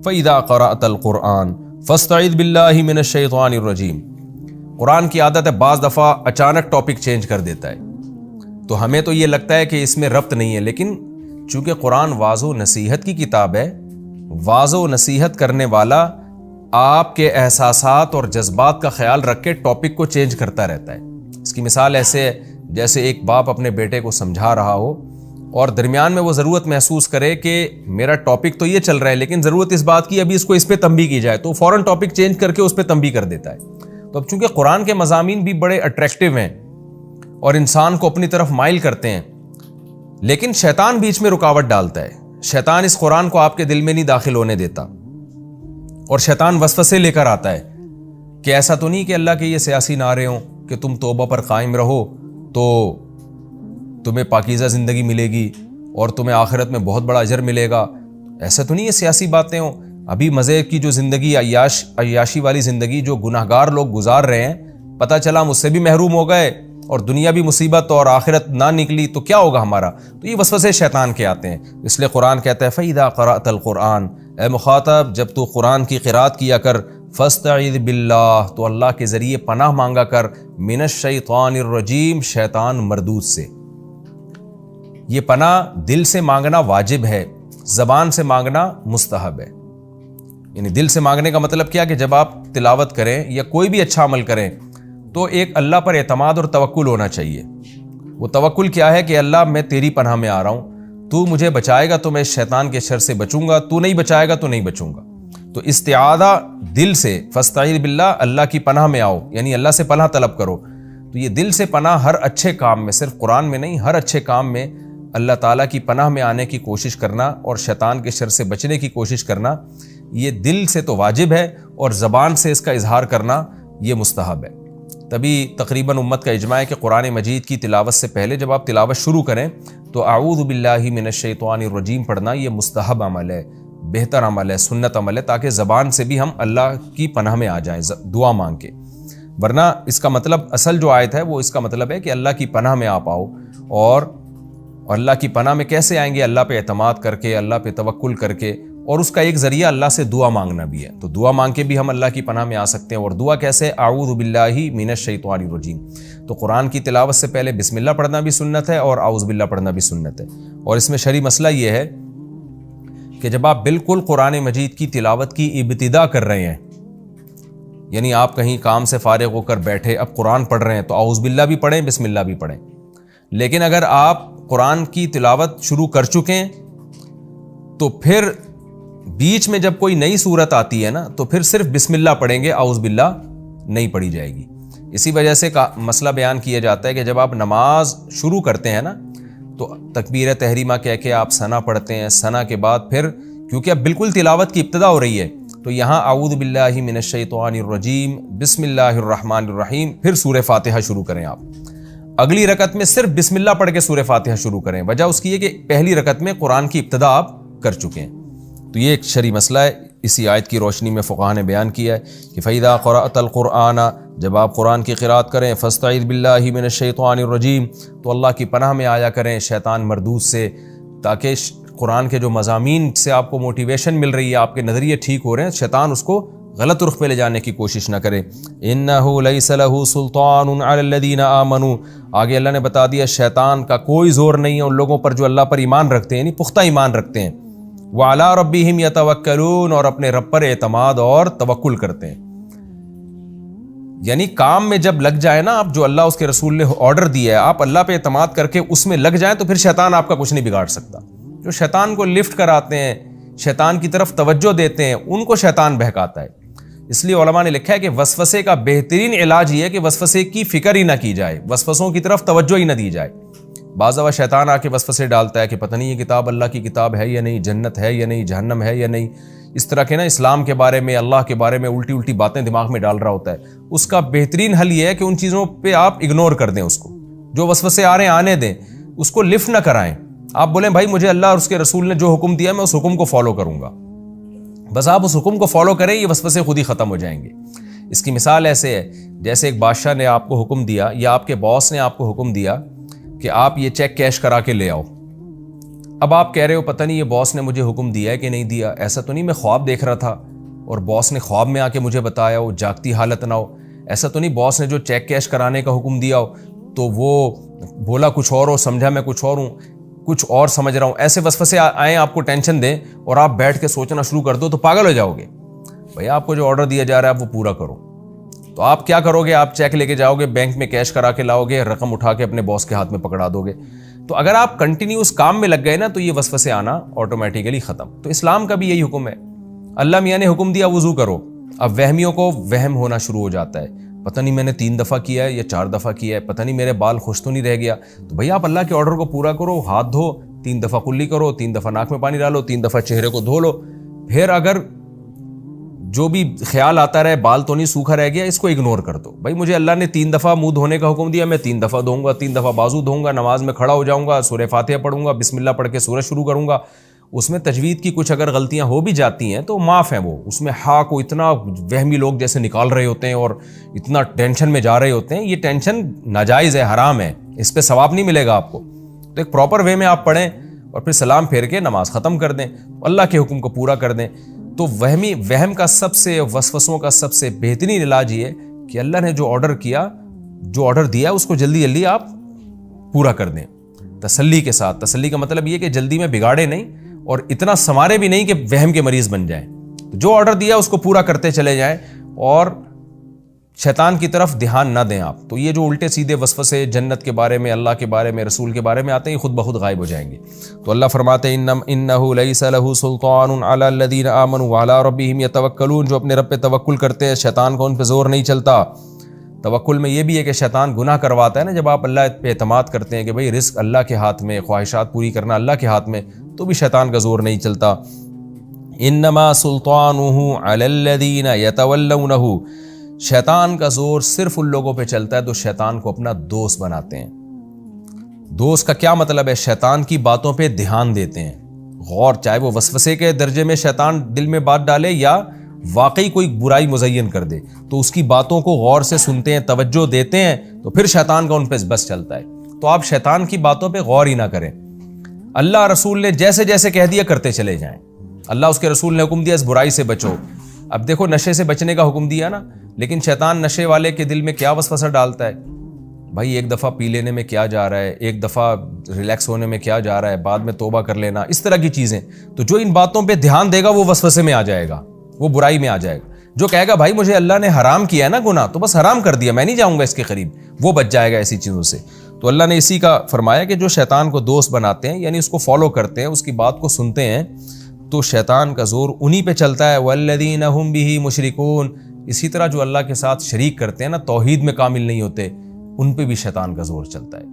فَإِذَا قَرَأْتَ الْقُرْآنَ فَاسْتَعِذْ بِاللَّهِ مِنَ الشَّيْطَانِ الرَّجِيمِ۔ قرآن کی عادت ہے بعض دفعہ اچانک ٹاپک چینج کر دیتا ہے، تو ہمیں تو یہ لگتا ہے کہ اس میں ربط نہیں ہے، لیکن چونکہ قرآن واعظ و نصیحت کی کتاب ہے، واعظ و نصیحت کرنے والا آپ کے احساسات اور جذبات کا خیال رکھ کے ٹاپک کو چینج کرتا رہتا ہے۔ اس کی مثال ایسے ہے جیسے ایک باپ اپنے بیٹے کو سمجھا رہا ہو اور درمیان میں وہ ضرورت محسوس کرے کہ میرا ٹاپک تو یہ چل رہا ہے لیکن ضرورت اس بات کی ابھی اس کو اس پہ تنبیہ کی جائے، تو فوراً ٹاپک چینج کر کے اس پہ تنبیہ کر دیتا ہے۔ تو اب چونکہ قرآن کے مضامین بھی بڑے اٹریکٹیو ہیں اور انسان کو اپنی طرف مائل کرتے ہیں، لیکن شیطان بیچ میں رکاوٹ ڈالتا ہے۔ شیطان اس قرآن کو آپ کے دل میں نہیں داخل ہونے دیتا، اور شیطان وسوسے لے کر آتا ہے کہ ایسا تو نہیں کہ اللہ کے یہ سیاسی نعرے ہوں کہ تم توبہ پر قائم رہو تو تمہیں پاکیزہ زندگی ملے گی اور تمہیں آخرت میں بہت بڑا اجر ملے گا، ایسا تو نہیں یہ سیاسی باتیں ہوں۔ ابھی مزے کی جو زندگی، عیاشی والی زندگی جو گناہگار لوگ گزار رہے ہیں، پتہ چلا ہم اس سے بھی محروم ہو گئے اور دنیا بھی مصیبت اور آخرت نہ نکلی تو کیا ہوگا ہمارا؟ تو یہ وسوسے شیطان کے آتے ہیں۔ اس لیے قرآن کہتا ہے فَإِذَا قَرَأْتَ الْقُرْآنَ، اے مخاطب جب تو قرآن کی قرات کیا کر، فَاسْتَعِذْ بِاللَّهِ، تو اللہ کے ذریعے پناہ مانگا کر، مِنَ الشَّيْطَانِ الرَّجِيمِ، شیطان مردود سے۔ یہ پناہ دل سے مانگنا واجب ہے، زبان سے مانگنا مستحب ہے۔ یعنی دل سے مانگنے کا مطلب کیا کہ جب آپ تلاوت کریں یا کوئی بھی اچھا عمل کریں تو ایک اللہ پر اعتماد اور توکل ہونا چاہیے۔ وہ توکل کیا ہے کہ اللہ میں تیری پناہ میں آ رہا ہوں، تو مجھے بچائے گا تو میں شیطان کے شر سے بچوں گا، تو نہیں بچائے گا تو نہیں بچوں گا۔ تو استعاذہ دل سے، فاستعیذ باللہ، اللہ کی پناہ میں آؤ، یعنی اللہ سے پناہ طلب کرو۔ تو یہ دل سے پناہ ہر اچھے کام میں، صرف قرآن میں نہیں، ہر اچھے کام میں اللہ تعالیٰ کی پناہ میں آنے کی کوشش کرنا اور شیطان کے شر سے بچنے کی کوشش کرنا، یہ دل سے تو واجب ہے اور زبان سے اس کا اظہار کرنا یہ مستحب ہے۔ تبھی تقریباً امت کا اجماع ہے کہ قرآن مجید کی تلاوت سے پہلے جب آپ تلاوت شروع کریں تو اعوذ باللہ من الشیطان الرجیم پڑھنا یہ مستحب عمل ہے، بہتر عمل ہے، سنت عمل ہے، تاکہ زبان سے بھی ہم اللہ کی پناہ میں آ جائیں دعا مانگ کے۔ ورنہ اس کا مطلب، اصل جو آیت ہے وہ اس کا مطلب ہے کہ اللہ کی پناہ میں آپ آؤ، اور اللہ کی پناہ میں کیسے آئیں گے؟ اللہ پہ اعتماد کر کے، اللہ پہ توکل کر کے، اور اس کا ایک ذریعہ اللہ سے دعا مانگنا بھی ہے۔ تو دعا مانگ کے بھی ہم اللہ کی پناہ میں آ سکتے ہیں، اور دعا کیسے؟ اعوذ باللہ من الشیطان الرجیم۔ تو قرآن کی تلاوت سے پہلے بسم اللہ پڑھنا بھی سنت ہے اور اعوذ باللہ پڑھنا بھی سنت ہے۔ اور اس میں شرعی مسئلہ یہ ہے کہ جب آپ بالکل قرآن مجید کی تلاوت کی ابتدا کر رہے ہیں، یعنی آپ کہیں کام سے فارغ ہو کر بیٹھے، اب قرآن پڑھ رہے ہیں، تو اعوذ باللہ بھی پڑھیں، بسم اللہ بھی پڑھیں۔ لیکن اگر آپ قرآن کی تلاوت شروع کر چکے ہیں تو پھر بیچ میں جب کوئی نئی صورت آتی ہے نا تو پھر صرف بسم اللہ پڑھیں گے، اعوذ باللہ نہیں پڑھی جائے گی۔ اسی وجہ سے مسئلہ بیان کیا جاتا ہے کہ جب آپ نماز شروع کرتے ہیں نا تو تکبیر تحریمہ کہہ کے آپ ثنا پڑھتے ہیں، ثنا کے بعد پھر کیونکہ اب بالکل تلاوت کی ابتدا ہو رہی ہے تو یہاں اعوذ باللہ من الشیطان الرجیم، بسم اللہ الرحمن الرحیم، پھر سورہ فاتحہ شروع کریں۔ آپ اگلی رکعت میں صرف بسم اللہ پڑھ کے سورہ فاتحہ شروع کریں، وجہ اس کی ہے کہ پہلی رکعت میں قرآن کی ابتدا آپ کر چکے ہیں۔ تو یہ ایک شرعی مسئلہ ہے، اسی آیت کی روشنی میں فقہاء نے بیان کیا ہے کہ فَإِذَا قَرَأْتَ الْقُرْآنَ، جب آپ قرآن کی قرات کریں، فَاسْتَعِذْ بِاللَّهِ مِنَ الشَّيْطَانِ الرَّجِيمِ، تو اللہ کی پناہ میں آیا کریں شیطان مردود سے، تاکہ قرآن کے جو مضامین سے آپ کو موٹیویشن مل رہی ہے، آپ کے نظریے ٹھیک ہو رہے ہیں، شیطان اس کو غلط رخ پہ لے جانے کی کوشش نہ کرے۔ إِنَّهُ لَيْسَ لَهُ سُلْطَانٌ عَلَى الَّذِينَ آمَنُوا، آگے اللہ نے بتا دیا شیطان کا کوئی زور نہیں ہے ان لوگوں پر جو اللہ پر ایمان رکھتے ہیں، یعنی پختہ ایمان رکھتے ہیں، وَعَلَىٰ رَبِّهِمْ يَتَوَكَّلُونَ، اور اپنے رب پر اعتماد اور توکل کرتے ہیں۔ یعنی کام میں جب لگ جائے نا آپ، جو اللہ اس کے رسول نے آرڈر دیا ہے، آپ اللہ پہ اعتماد کر کے اس میں لگ جائیں تو پھر شیطان آپ کا کچھ نہیں بگاڑ سکتا۔ جو شیطان کو لفٹ کراتے ہیں، شیطان کی طرف توجہ دیتے ہیں، ان کو شیطان بہکاتا ہے۔ اس لیے علماء نے لکھا ہے کہ وسوسے کا بہترین علاج یہ ہے کہ وسوسے کی فکر ہی نہ کی جائے، وسوسوں کی طرف توجہ ہی نہ دی جائے۔ بعض دفعہ شیطان آ کے وسوسے ڈالتا ہے کہ پتہ نہیں یہ کتاب اللہ کی کتاب ہے یا نہیں، جنت ہے یا نہیں، جہنم ہے یا نہیں، اس طرح کے نا اسلام کے بارے میں، اللہ کے بارے میں الٹی الٹی باتیں دماغ میں ڈال رہا ہوتا ہے۔ اس کا بہترین حل یہ ہے کہ ان چیزوں پہ آپ اگنور کر دیں، اس کو جو وسوسے آ رہے ہیں آنے دیں، اس کو لفٹ نہ کرائیں۔ آپ بولیں بھائی مجھے اللہ اور اس کے رسول نے جو حکم دیا میں اس حکم کو فالو کروں گا، بس آپ اس حکم کو فالو کریں، یہ وسوسے خود ہی ختم ہو جائیں گے۔ اس کی مثال ایسے ہے جیسے ایک بادشاہ نے آپ کو حکم دیا یا آپ کے باس نے آپ کو حکم دیا کہ آپ یہ چیک کیش کرا کے لے آؤ، اب آپ کہہ رہے ہو پتہ نہیں یہ باس نے مجھے حکم دیا ہے کہ نہیں دیا، ایسا تو نہیں میں خواب دیکھ رہا تھا اور باس نے خواب میں آ کے مجھے بتایا ہو، جاگتی حالت نہ ہو، ایسا تو نہیں باس نے جو چیک کیش کرانے کا حکم دیا ہو تو وہ بولا کچھ اور ہو، سمجھا میں کچھ اور ہوں، کچھ اور سمجھ رہا ہوں، ایسے وسوسے آئیں آپ کو ٹینشن دیں اور آپ بیٹھ کے سوچنا شروع کر دو تو پاگل ہو جاؤ گے۔ بھئی آپ کو جو آرڈر دیا جا رہا ہے آپ وہ پورا کرو۔ تو آپ کیا کرو گے؟ آپ چیک لے کے جاؤ گے، بینک میں کیش کرا کے لاؤ گے، رقم اٹھا کے اپنے باس کے ہاتھ میں پکڑا دو گے۔ تو اگر آپ کنٹینیوس کام میں لگ گئے نا تو یہ وسوسے آنا آٹومیٹیکلی ختم۔ تو اسلام کا بھی یہی حکم ہے، اللہ میاں نے حکم دیا وضو کرو، اب وہمیوں کو وہم ہونا شروع ہو جاتا ہے، پتہ نہیں میں نے 3 دفعہ کیا ہے یا 4 دفعہ کیا ہے، پتہ نہیں میرے بال خوش تو نہیں رہ گیا۔ تو بھئی آپ اللہ کے آرڈر کو پورا کرو، ہاتھ دھو، 3 دفعہ کلی کرو، 3 دفعہ ناک میں پانی ڈالو، 3 دفعہ چہرے کو دھو لو، پھر اگر جو بھی خیال آتا رہے بال تو نہیں سوکھا رہ گیا اس کو اگنور کر دو۔ بھائی مجھے اللہ نے 3 دفعہ منہ دھونے کا حکم دیا، میں 3 دفعہ دھوؤں گا، 3 دفعہ بازو دھوؤں گا، نماز میں کھڑا ہو جاؤں گا، سورہ فاتحہ پڑھوں گا، بسم اللہ پڑھ کے سورہ شروع کروں گا۔ اس میں تجوید کی کچھ اگر غلطیاں ہو بھی جاتی ہیں تو معاف ہیں وہ، اس میں ہاں کو اتنا وہمی لوگ جیسے نکال رہے ہوتے ہیں اور اتنا ٹینشن میں جا رہے ہوتے ہیں، یہ ٹینشن ناجائز ہے، حرام ہے، اس پہ ثواب نہیں ملے گا آپ کو۔ تو ایک پراپر وے میں آپ پڑھیں اور پھر سلام پھیر کے نماز ختم کر دیں، اللہ کے حکم کو پورا کر دیں۔ تو وہم کا سب سے، وسوسوں کا سب سے بہترین علاج یہ ہے کہ اللہ نے جو آرڈر کیا، جو آرڈر دیا اس کو جلدی جلدی آپ پورا کر دیں تسلی کے ساتھ۔ تسلی کا مطلب یہ کہ جلدی میں بگاڑے نہیں اور اتنا سنوارے بھی نہیں کہ وہم کے مریض بن جائیں۔ جو آرڈر دیا اس کو پورا کرتے چلے جائیں اور شیطان کی طرف دھیان نہ دیں آپ۔ تو یہ جو الٹے سیدھے وسوسے جنت کے بارے میں، اللہ کے بارے میں، رسول کے بارے میں آتے ہیں، یہ خود بخود غائب ہو جائیں گے۔ تو اللہ فرماتے ہیں انہ لیس لہ سلطان علی الذین آمنوا وعلی ربہم یتوکلون، جو اپنے رب پہ توکل کرتے ہیں شیطان کو ان پہ زور نہیں چلتا۔ توکل میں یہ بھی ہے کہ شیطان گناہ کرواتا ہے نا، جب آپ اللہ پہ اعتماد کرتے ہیں کہ بھئی رزق اللہ کے ہاتھ میں، خواہشات پوری کرنا اللہ کے ہاتھ میں، تو بھی شیطان کا زور نہیں چلتا۔ انما سلطانہ علی الذین یتولونہ، شیطان کا زور صرف ان لوگوں پہ چلتا ہے جو شیطان کو اپنا دوست بناتے ہیں۔ دوست کا کیا مطلب ہے؟ شیطان کی باتوں پہ دھیان دیتے ہیں، غور، چاہے وہ وسوسے کے درجے میں شیطان دل میں بات ڈالے یا واقعی کوئی برائی مزین کر دے، تو اس کی باتوں کو غور سے سنتے ہیں، توجہ دیتے ہیں، تو پھر شیطان کا ان پہ بس چلتا ہے۔ تو آپ شیطان کی باتوں پہ غور ہی نہ کریں، اللہ رسول نے جیسے جیسے کہہ دیا کرتے چلے جائیں۔ اللہ اس کے رسول نے حکم دیا اس برائی سے بچو، اب دیکھو نشے سے بچنے کا حکم دیا نا، لیکن شیطان نشے والے کے دل میں کیا وسوسہ ڈالتا ہے؟ بھائی ایک دفعہ پی لینے میں کیا جا رہا ہے، ایک دفعہ ریلیکس ہونے میں کیا جا رہا ہے، بعد میں توبہ کر لینا، اس طرح کی چیزیں۔ تو جو ان باتوں پہ دھیان دے گا وہ وسوسے میں آ جائے گا، وہ برائی میں آ جائے گا۔ جو کہے گا بھائی مجھے اللہ نے حرام کیا ہے نا گناہ، تو بس حرام کر دیا، میں نہیں جاؤں گا اس کے قریب، وہ بچ جائے گا ایسی چیزوں سے۔ تو اللہ نے اسی کا فرمایا کہ جو شیطان کو دوست بناتے ہیں، یعنی اس کو فالو کرتے ہیں، اس کی بات کو سنتے ہیں، تو شیطان کا زور انہی پہ چلتا ہے۔ والذین هم به مشرکون، اسی طرح جو اللہ کے ساتھ شریک کرتے ہیں نا، توحید میں کامل نہیں ہوتے، ان پہ بھی شیطان کا زور چلتا ہے۔